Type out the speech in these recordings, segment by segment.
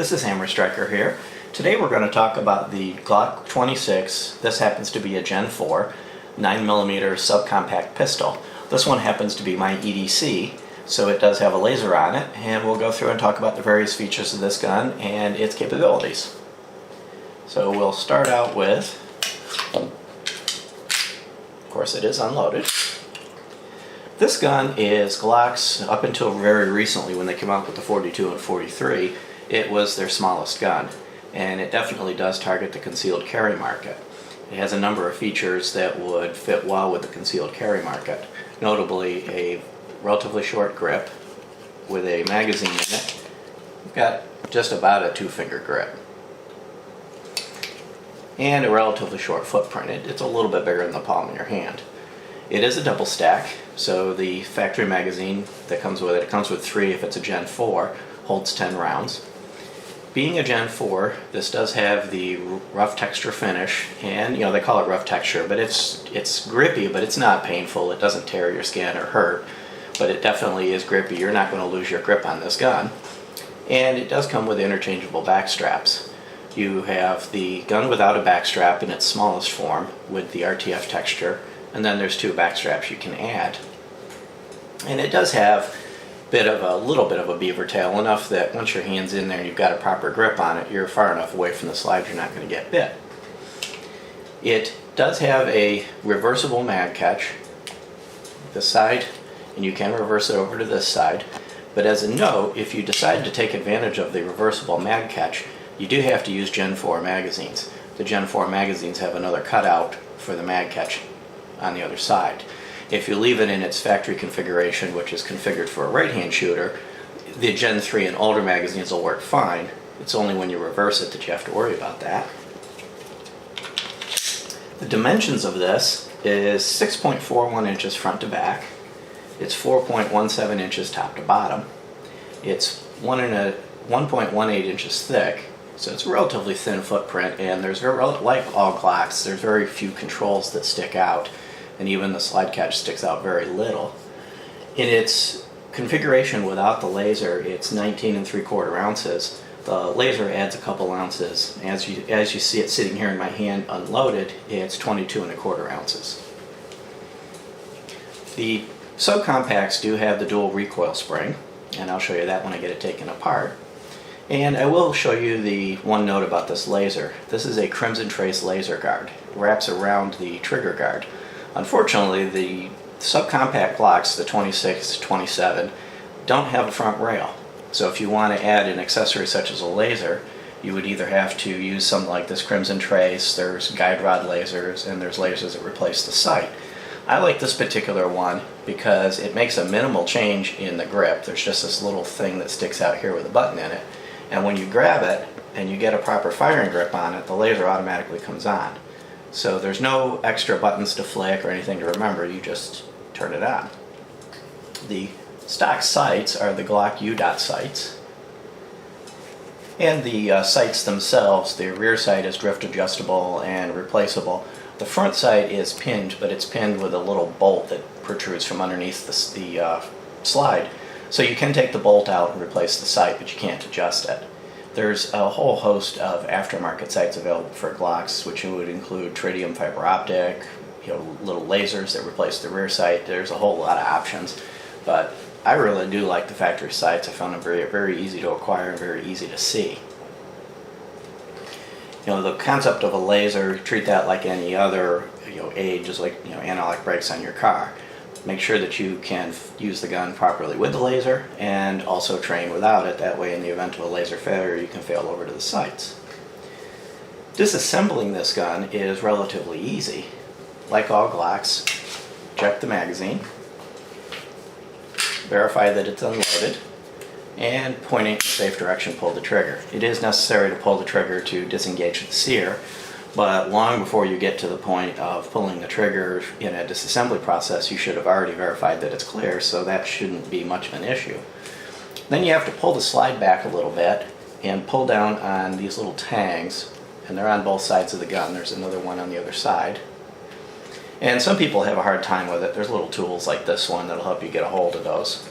This is Hammer Striker here. Today we're going to talk about the Glock 26. This happens to be a Gen 4 9mm subcompact pistol. This one happens to be my EDC, so it does have a laser on it, and we'll go through and talk about the various features of this gun and its capabilities. So we'll start out with, of course it is unloaded. This gun is Glock's, up until very recently when they came out with the 42 and 43, it was their smallest gun. And it definitely does target the concealed carry market. It has a number of features that would fit well with the concealed carry market. Notably a relatively short grip with a magazine in it. You've got just about a 2-finger grip. And a relatively short footprint. It's a little bit bigger than the palm of your hand. It is a double stack, so the factory magazine that comes with it, comes with 3 if it's a Gen 4, holds 10 rounds. Being a Gen 4, this does have the rough texture finish, and they call it rough texture, but it's grippy, but it's not painful. It doesn't tear your skin or hurt, but it definitely is grippy. You're not going to lose your grip on this gun. And it does come with interchangeable back straps. You have the gun without a back strap in its smallest form with the RTF texture, and then there's 2 back straps you can add. And it does have a little bit of a beaver tail, enough that once your hand's in there and you've got a proper grip on it, you're far enough away from the slide you're not going to get bit. It does have a reversible mag catch, this side, and you can reverse it over to this side. But as a note, if you decide to take advantage of the reversible mag catch, you do have to use Gen 4 magazines. The Gen 4 magazines have another cutout for the mag catch on the other side. If you leave it in its factory configuration, which is configured for a right-hand shooter, the Gen 3 and older magazines will work fine. It's only when you reverse it that you have to worry about that. The dimensions of this is 6.41 inches front to back. It's 4.17 inches top to bottom. It's 1.18 inches thick, so it's a relatively thin footprint, and like all Glocks, there's very few controls that stick out. And even the slide catch sticks out very little. In its configuration without the laser, it's 19 3/4 ounces. The laser adds a couple ounces. As you see it sitting here in my hand unloaded, it's 22 1/4 ounces. The subcompacts do have the dual recoil spring, and I'll show you that when I get it taken apart. And I will show you the one note about this laser. This is a Crimson Trace laser guard. It wraps around the trigger guard. Unfortunately, the subcompact Glocks, the 26, 27, don't have a front rail. So if you want to add an accessory such as a laser, you would either have to use something like this Crimson Trace, there's guide rod lasers, and there's lasers that replace the sight. I like this particular one because it makes a minimal change in the grip. There's just this little thing that sticks out here with a button in it. And when you grab it and you get a proper firing grip on it, the laser automatically comes on. So there's no extra buttons to flick or anything to remember, you just turn it on. The stock sights are the Glock U-Dot sights. And the sights themselves, the rear sight is drift adjustable and replaceable. The front sight is pinned, but it's pinned with a little bolt that protrudes from underneath the slide. So you can take the bolt out and replace the sight, but you can't adjust it. There's a whole host of aftermarket sights available for Glocks, which would include tritium fiber optic, little lasers that replace the rear sight. There's a whole lot of options, but I really do like the factory sights. I found them very, very easy to acquire and very easy to see. The concept of a laser, treat that like any other aid, just like analog brakes on your car. Make sure that you can use the gun properly with the laser and also train without it. That way, in the event of a laser failure, you can fail over to the sights. Disassembling this gun is relatively easy. Like all Glocks, check the magazine, verify that it's unloaded, and pointing in a safe direction, pull the trigger. It is necessary to pull the trigger to disengage the sear, but long before you get to the point of pulling the trigger in a disassembly process, you should have already verified that it's clear, so that shouldn't be much of an issue. Then you have to pull the slide back a little bit and pull down on these little tangs, and they're on both sides of the gun. There's another one on the other side. And some people have a hard time with it. There's little tools like this one that'll help you get a hold of those.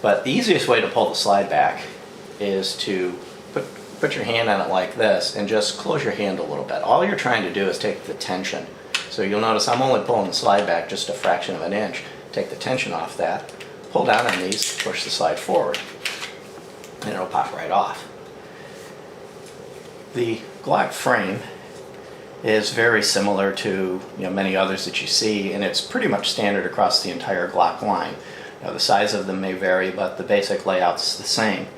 But the easiest way to pull the slide back is to put your hand on it like this and just close your hand a little bit. All you're trying to do is take the tension. So you'll notice I'm only pulling the slide back just a fraction of an inch. Take the tension off that, pull down on these, push the slide forward, and it'll pop right off. The Glock frame is very similar to many others that you see, and it's pretty much standard across the entire Glock line. The size of them may vary, but the basic layout's the same.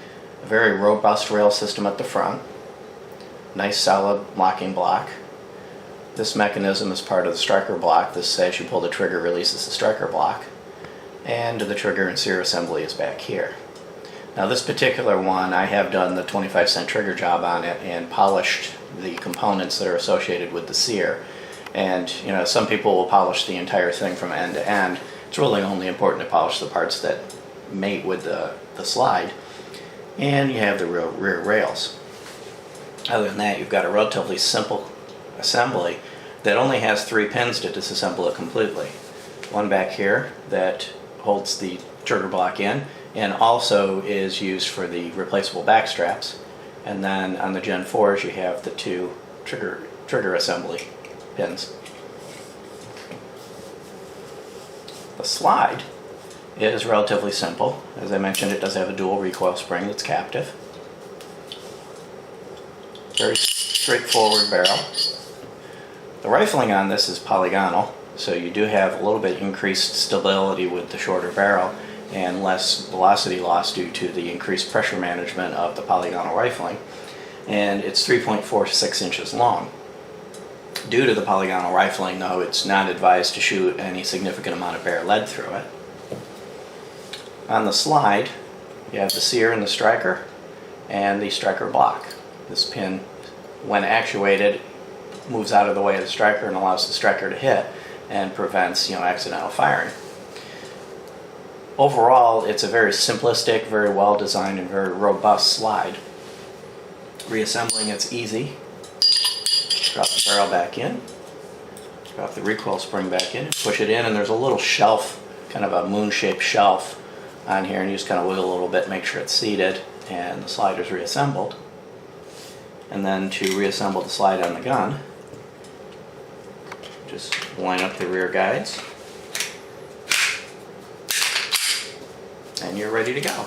A very robust rail system at the front, nice solid locking block. This mechanism is part of the striker block. This, as you pull the trigger, releases the striker block. And the trigger and sear assembly is back here. Now this particular one, I have done the 25-cent trigger job on it and polished the components that are associated with the sear. And some people will polish the entire thing from end to end. It's really only important to polish the parts that mate with the slide. And you have the rear rails. Other than that, you've got a relatively simple assembly that only has 3 pins to disassemble it completely. One back here that holds the trigger block in and also is used for the replaceable back straps. And then on the Gen 4s you have the 2 trigger assembly pins. The slide is relatively simple. As I mentioned, it does have a dual recoil spring that's captive. Very straightforward barrel. The rifling on this is polygonal, so you do have a little bit increased stability with the shorter barrel and less velocity loss due to the increased pressure management of the polygonal rifling. And it's 3.46 inches long. Due to the polygonal rifling, though, it's not advised to shoot any significant amount of bare lead through it. On the slide, you have the sear and the striker and the striker block. This pin, when actuated, moves out of the way of the striker and allows the striker to hit and prevents accidental firing. Overall, it's a very simplistic, very well designed, and very robust slide. Reassembling it's easy. Drop the barrel back in, drop the recoil spring back in, push it in, and there's a little shelf, kind of a moon-shaped shelf on here, and you just kind of wiggle a little bit, make sure it's seated, and the slide is reassembled. And then to reassemble the slide on the gun, just line up the rear guides, and you're ready to go.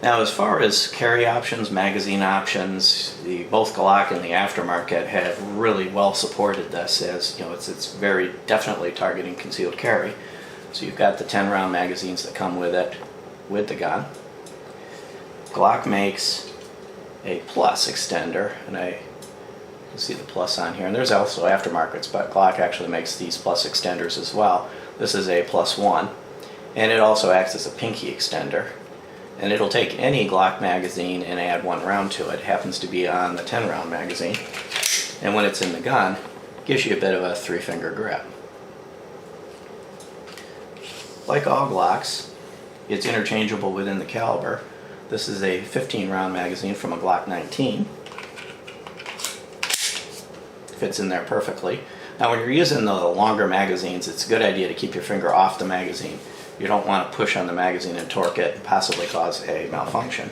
Now, as far as carry options, magazine options, both Glock and the aftermarket have really well supported this, as it's very definitely targeting concealed carry. So you've got the 10-round magazines that come with it, with the gun. Glock makes a plus extender, and you can see the plus on here, and there's also aftermarkets, but Glock actually makes these plus extenders as well. This is a +1, and it also acts as a pinky extender. And it'll take any Glock magazine and add 1 round to it. It happens to be on the 10-round magazine. And when it's in the gun, it gives you a bit of a 3-finger grip. Like all Glocks, it's interchangeable within the caliber. This is a 15-round magazine from a Glock 19. Fits in there perfectly. Now when you're using the longer magazines, it's a good idea to keep your finger off the magazine. You don't want to push on the magazine and torque it and possibly cause a malfunction.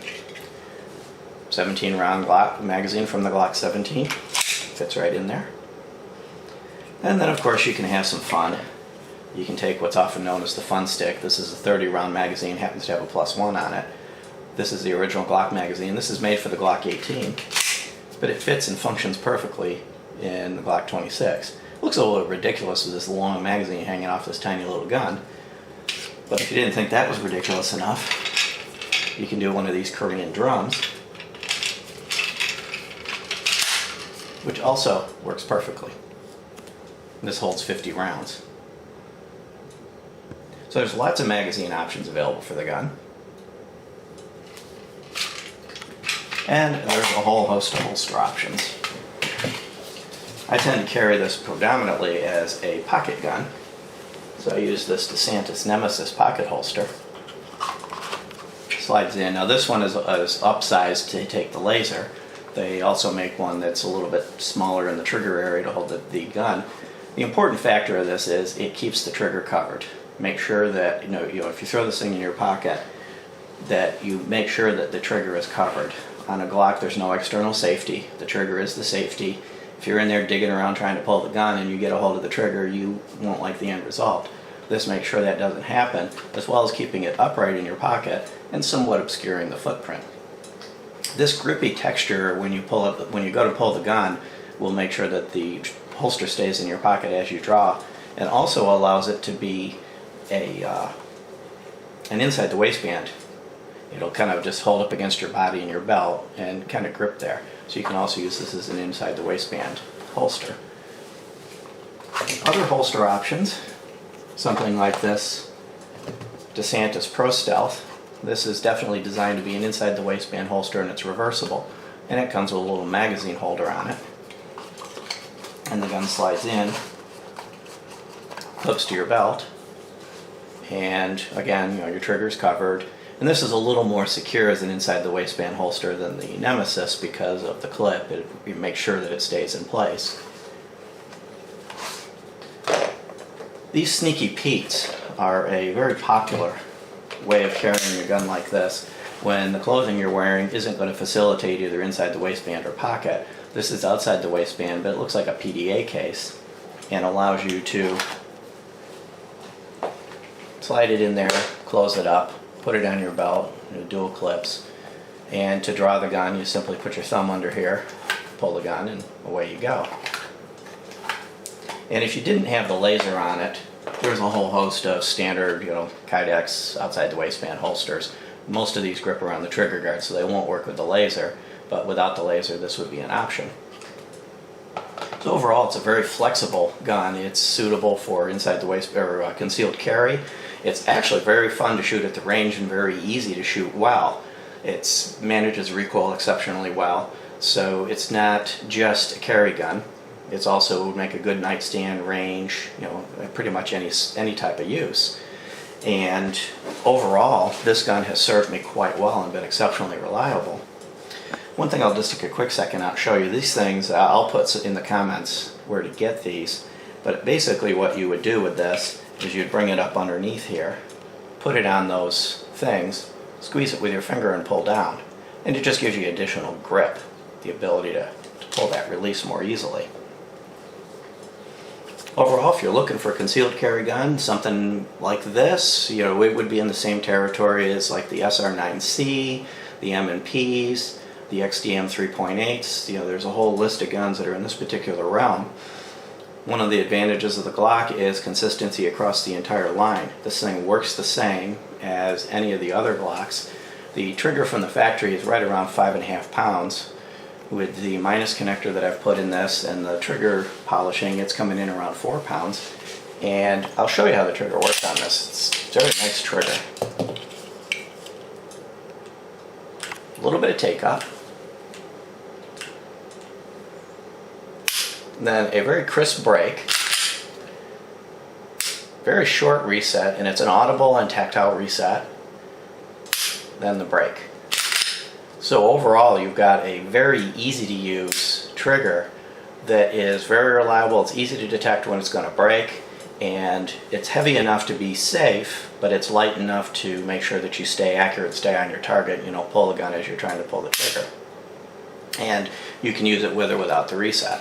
17-round Glock magazine from the Glock 17. Fits right in there. And then of course you can have some fun. You can take what's often known as the fun stick. This is a 30-round magazine, happens to have a +1 on it. This is the original Glock magazine. This is made for the Glock 18, but it fits and functions perfectly in the Glock 26. It looks a little ridiculous with this long magazine hanging off this tiny little gun. But if you didn't think that was ridiculous enough, you can do one of these Korean drums, which also works perfectly. This holds 50 rounds. So there's lots of magazine options available for the gun. And there's a whole host of holster options. I tend to carry this predominantly as a pocket gun. So I use this DeSantis Nemesis pocket holster. Slides in. Now this one is upsized to take the laser. They also make one that's a little bit smaller in the trigger area to hold the gun. The important factor of this is it keeps the trigger covered. Make sure that if you throw this thing in your pocket, that you make sure that the trigger is covered. On a Glock, there's no external safety. The trigger is the safety. If you're in there digging around trying to pull the gun and you get a hold of the trigger, you won't like the end result. This makes sure that doesn't happen, as well as keeping it upright in your pocket and somewhat obscuring the footprint. This grippy texture when you go to pull the gun will make sure that the holster stays in your pocket as you draw, and also allows it to be an inside the waistband. It'll kind of just hold up against your body and your belt and kind of grip there. So you can also use this as an inside the waistband holster. Other holster options, something like this DeSantis Pro Stealth. This is definitely designed to be an inside the waistband holster, and it's reversible. And it comes with a little magazine holder on it. And the gun slides in, clips to your belt, and again, your trigger's covered. And this is a little more secure as an inside the waistband holster than the Nemesis because of the clip. It makes sure that it stays in place. These Sneaky Petes are a very popular way of carrying your gun like this when the clothing you're wearing isn't going to facilitate either inside the waistband or pocket. This is outside the waistband, but it looks like a PDA case and allows you to slide it in there, close it up, put it on your belt, dual clips, and to draw the gun you simply put your thumb under here, pull the gun, and away you go. And if you didn't have the laser on it, there's a whole host of standard, Kydex outside the waistband holsters. Most of these grip around the trigger guard, so they won't work with the laser, but without the laser this would be an option. So overall it's a very flexible gun. It's suitable for inside the waist or concealed carry. It's actually very fun to shoot at the range and very easy to shoot well. It manages recoil exceptionally well, so it's not just a carry gun. It's also would make a good nightstand, range, pretty much any type of use. And overall, this gun has served me quite well and been exceptionally reliable. One thing I'll just take a quick second out and show you. These things, I'll put in the comments where to get these, but basically what you would do with this is you'd bring it up underneath here, put it on those things, squeeze it with your finger and pull down. And it just gives you additional grip, the ability to pull that release more easily. Overall, if you're looking for a concealed carry gun, something like this, it would be in the same territory as like the SR9C, the M&Ps, the XDM 3.8s. There's a whole list of guns that are in this particular realm. One of the advantages of the Glock is consistency across the entire line. This thing works the same as any of the other Glocks. The trigger from the factory is right around 5.5 pounds. With the minus connector that I've put in this and the trigger polishing, it's coming in around 4 pounds. And I'll show you how the trigger works on this. It's a very nice trigger. A little bit of take up. Then a very crisp break. Very short reset, and it's an audible and tactile reset. Then the break. So overall, you've got a very easy to use trigger that is very reliable. It's easy to detect when it's going to break, and it's heavy enough to be safe, but it's light enough to make sure that you stay accurate, stay on your target, pull the gun as you're trying to pull the trigger. And you can use it with or without the reset.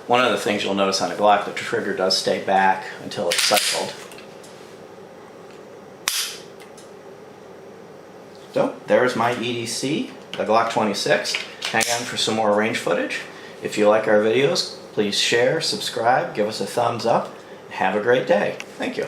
One of the things you'll notice on a Glock, the trigger does stay back until it's cycled. So there's my EDC, the Glock 26. Hang on for some more range footage. If you like our videos, please share, subscribe, give us a thumbs up. Have a great day. Thank you.